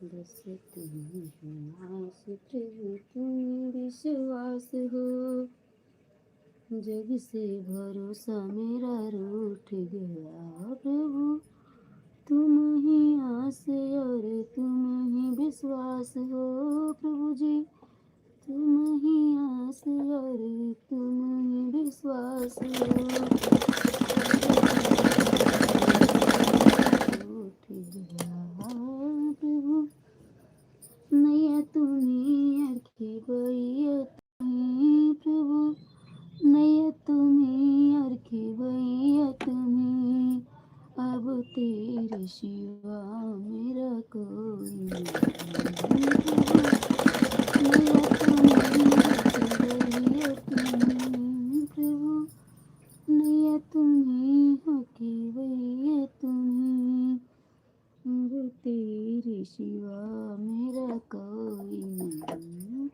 बस तुम आस प्रभु तुम विश्वास हो, जग से भरोसा मेरा रूठ गया प्रभु, तुम ही आस और तुम ही विश्वास हो प्रभु जी, तुम ही आस और तुम ही विश्वास हो। रूठ गया प्रभु, नैया तुम्ही अरखी बैया तुम्ही प्रभु, नैया तुम्ही अरखी बैया तुम्ही, अब तेरे सिवा मेरा कोई नहीं प्रभु, नैया तुम्ही अरखी बैया तुम्ही प्रभु, नैया तुम्ही हकी बैया तुम्ही, अब तेरे सिवा मेरा कोई नहीं